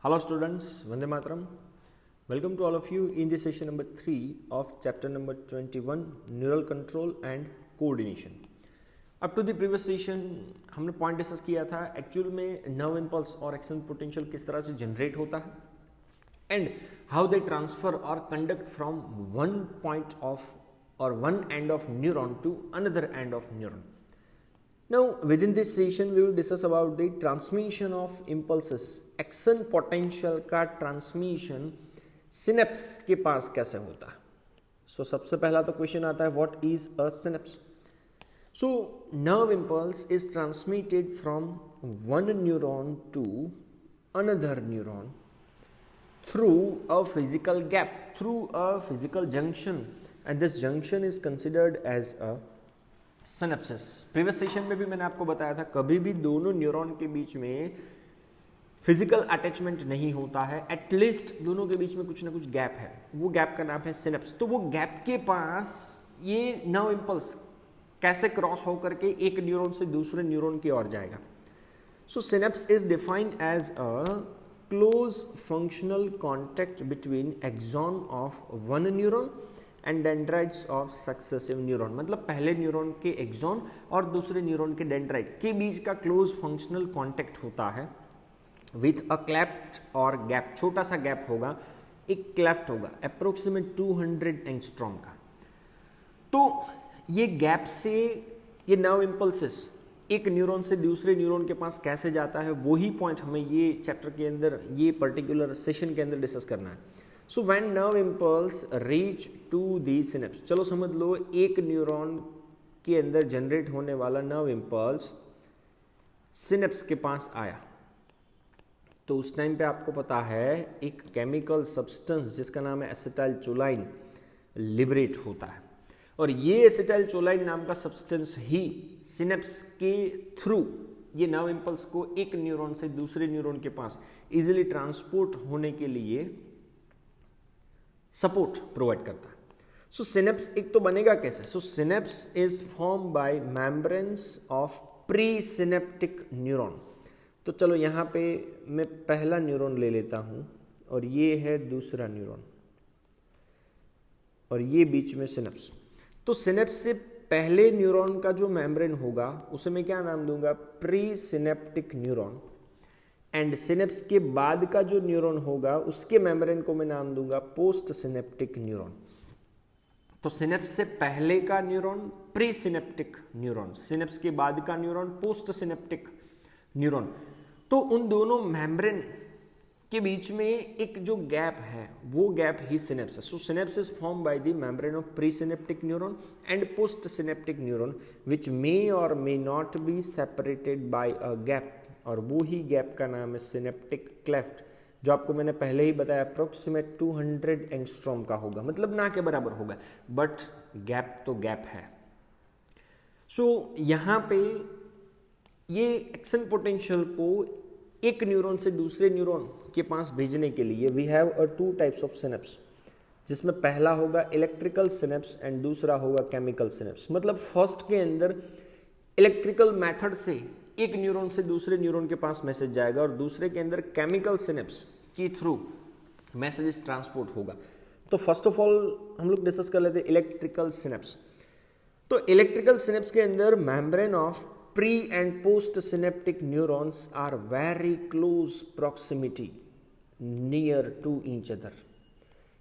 Hello students, Vande Mataram. Welcome to all of you in this session number 3 of chapter number 21 Neural Control and Coordination. Up to the previous session हमने point discuss किया था actual में nerve impulse और action potential किस तरह से generate होता है एंड हाउ दे ट्रांसफर और conduct from one point of or one end of neuron to another end of neuron. Now within this session we will discuss about the transmission of impulses. Action potential का transmission synapse के पास कैसे होता है. So सबसे पहला तो question आता है what is a synapse? So nerve impulse is transmitted from one neuron to another neuron through a physical gap, through a physical junction. And this junction is considered as a synapses. Previous session में भी मैंने आपको बताया था कभी भी दोनों neuron के बीच में फिजिकल अटैचमेंट नहीं होता है, एटलीस्ट दोनों के बीच में कुछ ना कुछ गैप है, वो गैप का नाम है सिनेप्स. तो वो गैप के पास ये नर्व इम्पल्स कैसे क्रॉस होकर के एक न्यूरॉन से दूसरे न्यूरॉन की ओर जाएगा. So synapse is defined as a close functional contact between axon of one neuron and dendrites of successive neuron. मतलब पहले न्यूरॉन के एक्सॉन और दूसरे न्यूरॉन के डेंड्राइट के बीच का क्लोज फंक्शनल कांटेक्ट होता है विथ अ क्लेफ्ट और गैप. छोटा सा गैप होगा, एक क्लेफ्ट होगा अप्रोक्सीमेट 200 एंगस्ट्रॉम का. तो ये गैप से ये नर्व इम्पल्सेस एक न्यूरॉन से दूसरे न्यूरॉन के पास कैसे जाता है, वही पॉइंट हमें ये चैप्टर के अंदर, ये पर्टिकुलर सेशन के अंदर डिस्कस करना है. So when nerve impulse reach to the synapse, चलो समझ लो एक न्यूरॉन के अंदर जनरेट होने वाला नर्व इम्पल्स सिनेप्स के पास आया, तो उस टाइम पे आपको पता है एक केमिकल सब्सटेंस जिसका नाम है एसिटाइलचोलाइन लिबरेट होता है. और ये एसिटाइलचोलाइन नाम का सब्सटेंस ही सिनेप्स के थ्रू ये नर्व इम्पल्स को एक न्यूरॉन से दूसरे न्यूरॉन के पास इजीली ट्रांसपोर्ट होने के लिए सपोर्ट प्रोवाइड करता है. सो सिनेप्स एक तो बनेगा कैसे? So synapse is form by membranes of pre synaptic neuron. तो चलो यहाँ पे मैं पहला न्यूरॉन ले लेता हूँ और ये है दूसरा न्यूरॉन और ये बीच में सिनेप्स. तो सिनेप्स से पहले न्यूरॉन का जो मेम्ब्रेन होगा उसे मैं क्या नाम दूंगा? Pre synaptic neuron. And synapse के बाद का जो न्यूरॉन होगा उसके मेम्ब्रेन को मैं नाम दूंगा पोस्ट सिनेप्टिक न्यूरॉन. तो सिनेप्स से पहले का neuron pre synaptic neuron, synapse के बाद का न्यूरॉन पोस्ट सिनेप्टिक न्यूरॉन. तो उन दोनों मेम्ब्रेन के बीच में एक जो गैप है वो गैप ही सिनेप्स है. So synapse is form by the membrane of pre synaptic neuron and post synaptic neuron which may or may not be separated by a gap. और वो ही गैप का नाम है सिनेप्टिक क्लेफ्ट, जो आपको मैंने पहले ही बताया अप्रोक्सीमेट 200 एंगस्ट्रॉम का होगा, मतलब ना के बराबर होगा, बट गैप तो गैप है. सो यहाँ पे ये एक्शन पोटेंशियल को एक न्यूरॉन से दूसरे न्यूरॉन के पास भेजने के लिए we have a two types of synapse, जिसमें पहला होगा इलेक्ट्रिकल सिनेप्स एंड दूसरा होगा केमिकल सिनेप्स. मतलब फर्स्ट के अंदर इलेक्ट्रिकल मेथड से एक न्यूरॉन से दूसरे न्यूरॉन के पास मैसेज जाएगा और दूसरे के अंदर केमिकल सिनेप्स के थ्रू मैसेजेस ट्रांसपोर्ट होगा. तो फर्स्ट ऑफ ऑल हम लोग डिस्कस कर लेते हैं इलेक्ट्रिकल सिनेप्स. तो इलेक्ट्रिकल सिनेप्स के अंदर membrane of pre and post synaptic neurons are very close proximity near to each other.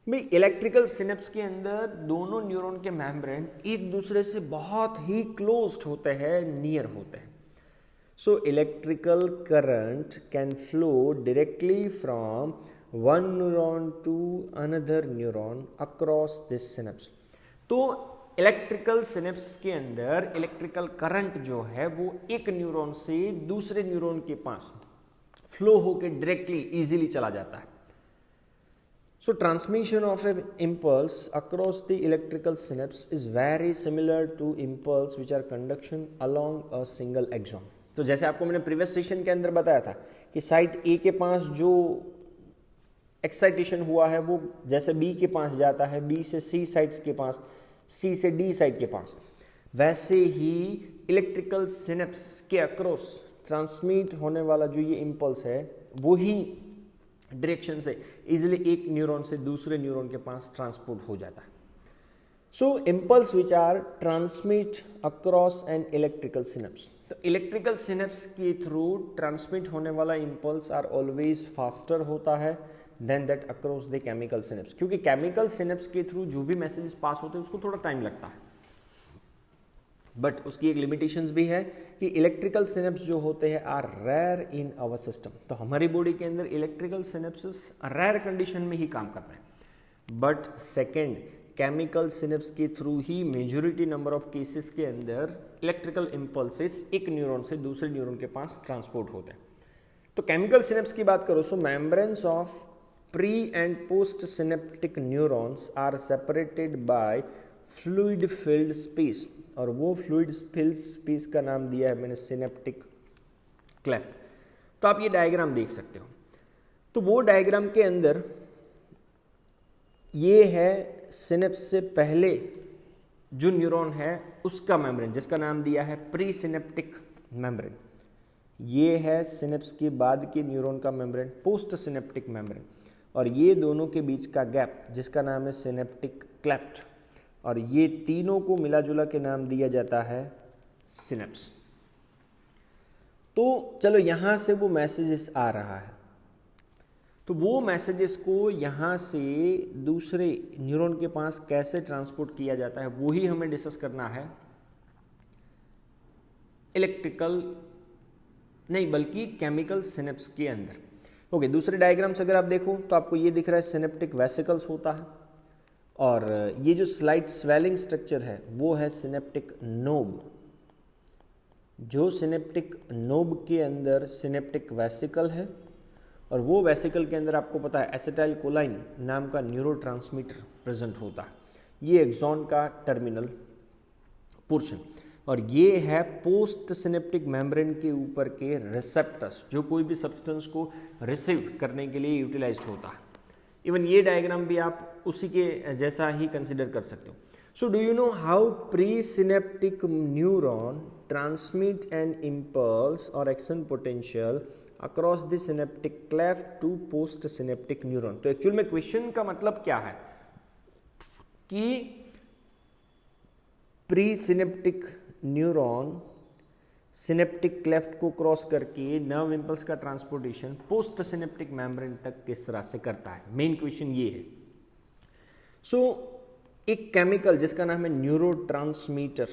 भाई इलेक्ट्रिकल सिनेप्स के अंदर दोनों न्यूरॉन के मेम्ब्रेन एक दूसरे से बहुत ही क्लोज्ड होते हैं, नियर होते हैं. So electrical current can flow directly from one neuron to another neuron across this synapse. तो इलेक्ट्रिकल सिनेप्स के अंदर इलेक्ट्रिकल करंट जो है वो एक न्यूरॉन से दूसरे न्यूरॉन के पास फ्लो होकर डायरेक्टली इजीली चला जाता है. So transmission of an impulse across the electrical synapse is very similar to impulse which are conduction along a single axon. तो जैसे आपको मैंने प्रीवियस सेशन के अंदर बताया था कि साइट ए के पास जो एक्साइटेशन हुआ है वो जैसे बी के पास जाता है, बी से सी साइट्स के पास, सी से डी साइट के पास, वैसे ही इलेक्ट्रिकल सिनेप्स के अक्रॉस ट्रांसमिट होने वाला जो ये इम्पल्स है वो ही डायरेक्शन से इजिली एक न्यूरॉन से दूसरे न्यूरॉन के पास ट्रांसपोर्ट हो जाता है। So impulse which are transmit across an electrical synapse, तो इलेक्ट्रिकल सिनेप्स के थ्रू ट्रांसमिट होने वाला इम्पल्स आर ऑलवेज फास्टर होता है than that across the chemical synapse, क्योंकि केमिकल सिनेप्स के थ्रू जो भी मैसेजेस पास होते हैं उसको थोड़ा टाइम लगता है, बट उसकी एक लिमिटेशंस भी है कि इलेक्ट्रिकल सिनेप्स जो होते हैं are rare in our system. तो हमारी बॉडी के अंदर इलेक्ट्रिकल सिनेप्सेस रेयर कंडीशन में ही काम कर रहे हैं, बट सेकेंड केमिकल सिनेप्स के through he majority number of cases के अंदर इलेक्ट्रिकल इम्पल्सेस एक न्यूरॉन से दूसरे न्यूरॉन के पास ट्रांसपोर्ट होते हैं। तो केमिकल सिनेप्स की बात करो, so membranes of pre and post synaptic neurons are separated by fluid filled space, और वो फ्लूइड फिल्ड स्पेस का नाम दिया है मैंने सिनेप्टिक क्लेफ्ट। तो आप ये डायग्राम देख सकते हो, तो वो डायग्राम के अंदर ये है सिनेप्स से पहले जो न्यूरॉन है उसका मेम्ब्रेन, जिसका नाम दिया है प्री सिनेप्टिक मेम्ब्रेन। ये है सिनेप्स के बाद के न्यूरॉन का मेम्ब्रेन पोस्ट सिनेप्टिक मेम्ब्रेन, और ये दोनों के बीच का गैप जिसका नाम है सिनेप्टिक क्लेफ्ट, और ये तीनों को मिला जुला के नाम दिया जाता है सिनेप्स। तो चलो यहां से वो मैसेजेस आ रहा है, तो वो मैसेजेस को यहाँ से दूसरे न्यूरॉन के पास कैसे ट्रांसपोर्ट किया जाता है वो ही हमें डिस्कस करना है, इलेक्ट्रिकल नहीं बल्कि केमिकल सिनेप्स के अंदर। ओके, दूसरे डायग्राम्स अगर आप देखो तो आपको ये दिख रहा है सिनेप्टिक वेसिकल्स होता है, और ये जो स्लाइट स्वेलिंग स्ट्रक्चर है वो है सिनेप्टिक नोब। जो सिनेप्टिक नोब के अंदर सिनेप्टिक वेसिकल है, और वो वेसिकल के अंदर आपको पता है एसिटाइल कोलाइन नाम का न्यूरोट्रांसमीटर प्रेजेंट होता है। ये एक्सॉन का टर्मिनल पोर्शन, और ये है पोस्ट सिनेप्टिक मेम्ब्रेन के ऊपर के रिसेप्टर्स जो कोई भी सब्सटेंस को रिसीव करने के लिए यूटिलाइज्ड होता है। इवन ये डायग्राम भी आप उसी के जैसा ही कंसिडर कर सकते हो। So do you know how pre synaptic neuron transmit an impulse और action potential across the synaptic cleft to post synaptic neuron. तो एक्चुअल में क्वेश्चन का मतलब क्या है कि pre synaptic neuron synaptic cleft को क्रॉस करके नर्व इंपल्स का ट्रांसपोर्टेशन पोस्ट सिनेप्टिक मेम्ब्रेन तक किस तरह से करता है, मेन क्वेश्चन ये है। सो एक केमिकल जिसका नाम है neurotransmitter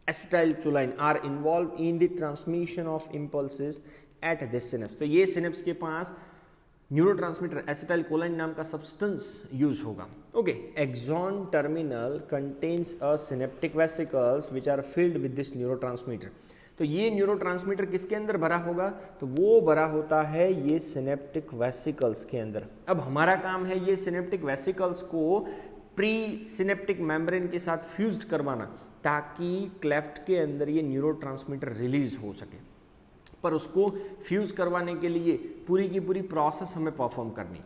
acetylcholine are involved in the transmission of impulses at this synapse. तो ये सिनेप्स के पास न्यूरोट्रांसमीटर एसिटाइलकोलाइन नाम का सब्सटेंस यूज होगा। Okay, axon terminal contains a synaptic vesicles which are filled with this neurotransmitter. तो ये न्यूरोट्रांसमीटर किसके अंदर भरा होगा, तो वो भरा होता है ये सिनेप्टिक वेसिकल्स के अंदर। अब हमारा काम है ये सिनेप्टिक वेसिकल्स को प्री सिनेप्टिक मेम्ब्रेन के साथ फ्यूज्ड करवाना, ताकि क्लेफ्ट के अंदर ये न्यूरोट्रांसमीटर रिलीज हो सके। पर उसको फ्यूज करवाने के लिए पूरी की पूरी प्रोसेस हमें परफॉर्म करनी।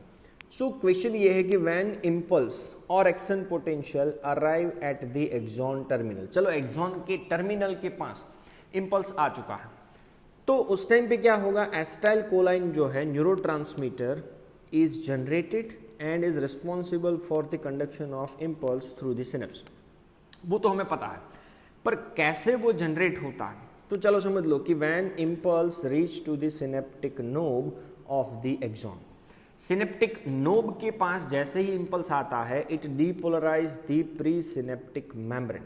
सो क्वेश्चन ये है कि व्हेन इम्पल्स और action potential arrive at the axon terminal, चलो एक्सॉन के टर्मिनल के पास इम्पल्स आ चुका है, तो उस टाइम पे क्या होगा, एसिटाइलकोलाइन जो है neurotransmitter is generated and is responsible for the conduction of impulse through the synapse. वो तो हमें पता है, पर कैसे वो जनरेट होता है, तो चलो समझ लो कि when impulse reach to the synaptic knob of the axon, synaptic knob के पास जैसे ही इम्पल्स आता है it depolarise the pre synaptic membrane.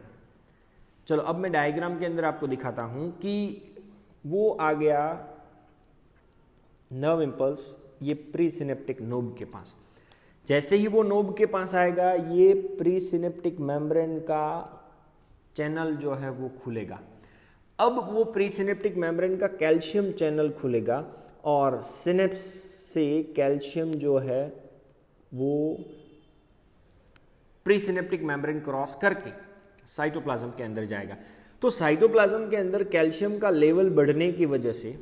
चलो अब मैं डायग्राम के अंदर आपको दिखाता हूं कि वो आ गया नर्व इम्पल्स ये प्री सिनेप्टिक नोब के पास। जैसे ही वो नोब के पास आएगा ये प्री सिनेप्टिक मेम्ब्रेन का चैनल जो है वो खुलेगा। अब वो प्री सिनेप्टिक मेम्ब्रेन का कैल्शियम चैनल खुलेगा और सिनेप्स से कैल्शियम जो है वो प्री सिनेप्टिक मेम्ब्रेन क्रॉस करके साइटोप्लाज्म के अंदर जाएगा। तो साइटोप्लाज्म के अंदर कैल्शियम का लेवल बढ़ने की वजह से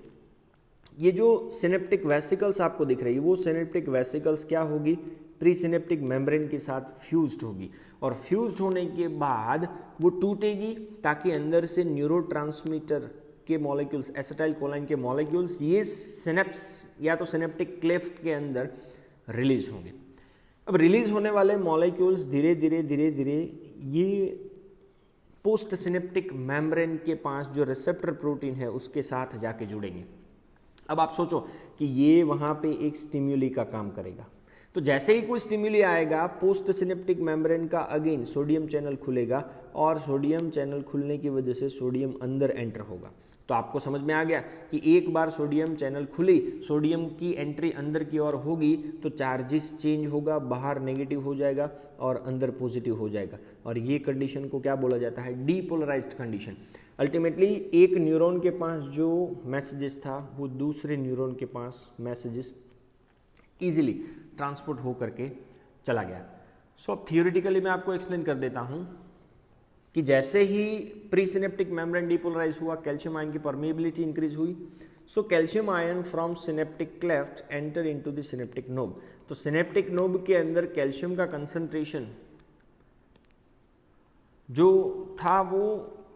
ये जो सिनेप्टिक वेसिकल्स आपको दिख रही है वो सिनेप्टिक वेसिकल्स क्या होगी, प्री सिनेप्टिक मेम्ब्रेन के साथ फ्यूज्ड होगी, और फ्यूज्ड होने के बाद वो टूटेगी ताकि अंदर से न्यूरोट्रांसमीटर के मॉलिक्यूल्स, एसिटाइल कोलाइन के मॉलिक्यूल्स, ये सिनेप्स या तो सिनेप्टिक क्लेफ्ट के अंदर रिलीज होंगे। अब रिलीज होने वाले मॉलिक्यूल्स धीरे धीरे ये पोस्ट सिनेप्टिक मेम्ब्रेन के पास जो रिसेप्टर प्रोटीन है उसके साथ जाके जुड़ेंगे। अब आप सोचो कि ये वहाँ पे एक स्टिम्युली का काम करेगा, तो जैसे ही कोई स्टिम्युली आएगा पोस्ट सिनेप्टिक मेम्ब्रेन का अगेन सोडियम चैनल खुलेगा और सोडियम चैनल खुलने की वजह से सोडियम अंदर एंटर होगा। तो आपको समझ में आ गया कि एक बार सोडियम चैनल खुली, सोडियम की एंट्री अंदर की ओर होगी तो चार्जेस चेंज होगा, बाहर नेगेटिव हो जाएगा और अंदर पॉजिटिव हो जाएगा, और ये कंडीशन को क्या बोला जाता है, डीपोलराइज्ड कंडीशन। अल्टीमेटली एक न्यूरॉन के पास जो मैसेजेस था वो दूसरे न्यूरॉन के पास मैसेजेस इजीली ट्रांसपोर्ट हो करके चला गया। सो अब थियोरेटिकली मैं आपको एक्सप्लेन कर देता हूँ कि जैसे ही प्री सिनेप्टिक मेम्ब्रेन डिपोलराइज हुआ, कैल्शियम आयन की परमिएबिलिटी इंक्रीज हुई, so calcium ion from synaptic cleft enter into the synaptic knob. तो सिनेप्टिक नोब के अंदर कैल्शियम का कंसंट्रेशन जो था वो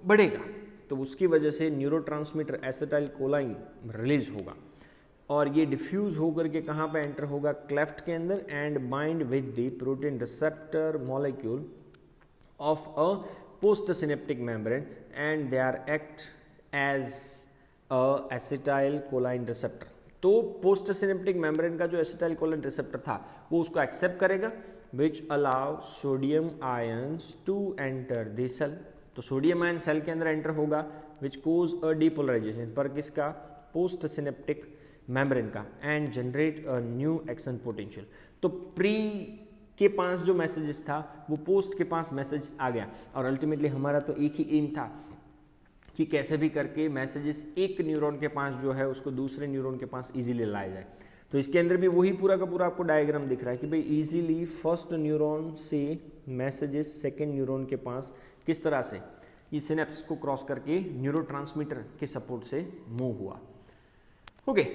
बढ़ेगा, तो उसकी वजह से न्यूरोट्रांसमीटर एसिटाइल कोलाइन रिलीज होगा और ये डिफ्यूज होकर के कहाँ पे एंटर होगा, क्लेफ्ट के अंदर, and bind with the protein receptor molecule of a post synaptic membrane and they are act as a acetyl choline receptor। तो पोस्ट सिनेप्टिक मेम्ब्रेन का जो एसिटाइल कोलिन रिसेप्टर था वो उसको एक्सेप्ट करेगा, which allow sodium ions to enter the cell. तो sodium ion cell के अंदर एंटर होगा विच कोज अ डीपोलराइजेशन पर किसका, पोस्ट सिनेप्टिक मेम्ब्रेन का, and generate a new action potential. तो प्री के पास जो मैसेजेस था वो पोस्ट के पास मैसेज आ गया, और अल्टीमेटली हमारा तो एक ही एम था कि कैसे भी करके मैसेजेस एक न्यूरॉन के पास जो है उसको दूसरे न्यूरॉन के पास इजीली लाया जाए। तो इसके अंदर भी वही पूरा का पूरा आपको डायग्राम दिख रहा है कि भाई इजीली फर्स्ट न्यूरॉन से मैसेजेस सेकेंड न्यूरॉन के पास किस तरह से ये सिनेप्स को क्रॉस करके न्यूरोट्रांसमीटर के सपोर्ट से मूव हुआ। Okay,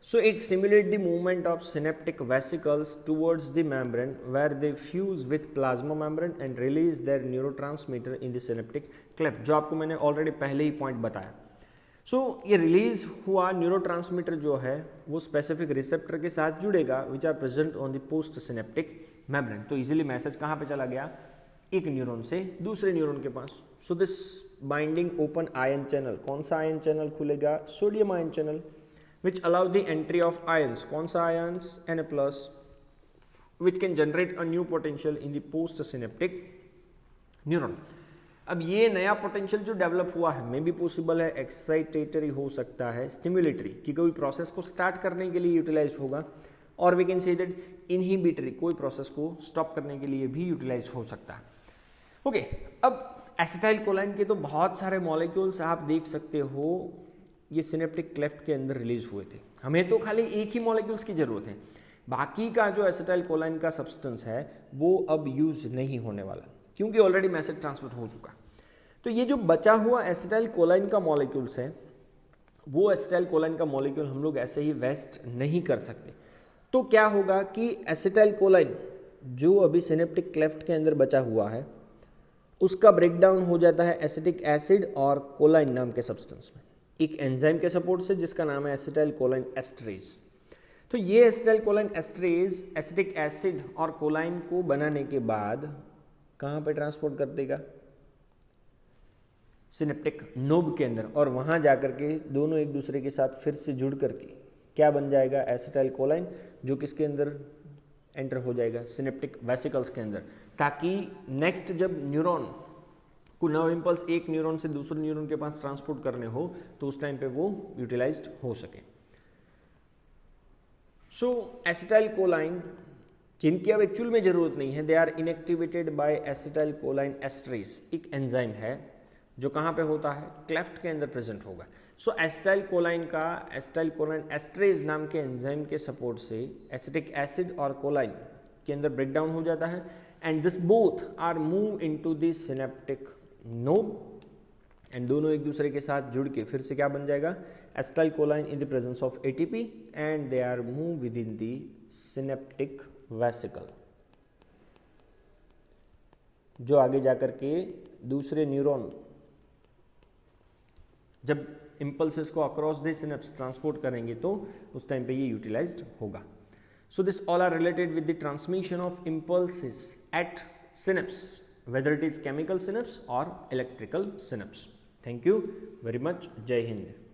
so it stimulates the movement of synaptic vesicles towards the membrane where they fuse with plasma membrane and release their neurotransmitter in the synaptic cleft, जो आपको मैंने already पहले ही point बताया। सो ये release हुआ neurotransmitter जो है वो स्पेसिफिक रिसेप्टर के साथ जुड़ेगा which are present on the post synaptic membrane. तो इजीली मैसेज कहाँ पे चला गया, एक न्यूरॉन से दूसरे न्यूरॉन के पास। So this binding open ion channel, कौन सा आयन चैनल खुलेगा, sodium ion channel, which allow the entry of ions, कौन सा ions, Na+, which can generate a new potential in the post synaptic neuron। अब ये नया पोटेंशियल जो develop हुआ है मे भी पॉसिबल है एक्साइटेटरी हो सकता है, स्टिमुलेटरी कि कोई प्रोसेस को स्टार्ट करने के लिए यूटिलाइज होगा, और we can say that inhibitory कोई प्रोसेस को स्टॉप करने के लिए भी यूटिलाइज हो सकता है। ओके, अब एसिटाइल कोलाइन के तो बहुत सारे मॉलिक्यूल्स आप देख सकते हो ये सिनेप्टिक क्लेफ्ट के अंदर रिलीज हुए थे। हमें तो खाली एक ही मॉलिक्यूल्स की जरूरत है, बाकी का जो एसिटाइल कोलाइन का सब्सटेंस है वो अब यूज नहीं होने वाला क्योंकि ऑलरेडी मैसेज ट्रांसफर हो चुका। तो ये जो बचा हुआ एसिटाइल कोलाइन का मॉलिक्यूल्स है वो एसिटाइल कोलाइन का मॉलिक्यूल हम लोग ऐसे ही वेस्ट नहीं कर सकते। तो क्या होगा कि एसिटाइल कोलाइन जो अभी सिनेप्टिक क्लेफ्ट के अंदर बचा हुआ है उसका ब्रेकडाउन हो जाता है एसिटिक एसिड और कोलाइन नाम के सब्सटेंस में, एक एंजाइम के सपोर्ट से जिसका नाम है एसिटाइल कोलाइन एस्ट्रेज। तो ये एसिटाइल कोलाइन एस्ट्रेज एसिटिक एसिड और कोलाइन को बनाने के बाद कहाँ पे ट्रांसपोर्ट कर देगा, सिनेप्टिक नोब के अंदर, और वहाँ जाकर के दोनों एक दूसरे के साथ फिर से जुड़ करके क्या बन जाएगा, एसिटाइल कोलाइन, जो किसके अंदर एंटर हो जाएगा, सिनेप्टिक वेसिकल्स के अंदर, ताकि नेक्स्ट जब न्यूरॉन को नर्व इम्पल्स एक न्यूरॉन से दूसरे न्यूरॉन के पास ट्रांसपोर्ट करने हो तो उस टाइम पे वो यूटिलाइज्ड हो सके। सो एसिटाइल कोलाइन जिनकी अब एक्चुअल में जरूरत नहीं है, they are inactivated by acetylcholine esterase, एक एंजाइम है जो कहाँ पे होता है, क्लेफ्ट के अंदर प्रेजेंट होगा। सो एसिटाइल कोलाइन का एसिटाइल कोलाइन एस्ट्रेज नाम के एंजाइम के सपोर्ट से एसिटिक एसिड और कोलाइन के अंदर ब्रेकडाउन हो जाता है, and this both are move into the synaptic knob, and दोनों एक दूसरे के साथ जुड़ के फिर से क्या बन जाएगा, acetylcholine in the presence of ATP, and they are move within the synaptic vesicle, जो आगे जाकर के दूसरे न्यूरॉन जब इम्पल्सेस को अक्रॉस द सिनेप्स ट्रांसपोर्ट करेंगे तो उस टाइम पे ये यूटिलाइज्ड होगा. So this all are related with the transmission of impulses at synapse, whether it is chemical synapse or electrical synapse. Thank you very much. Jai Hind.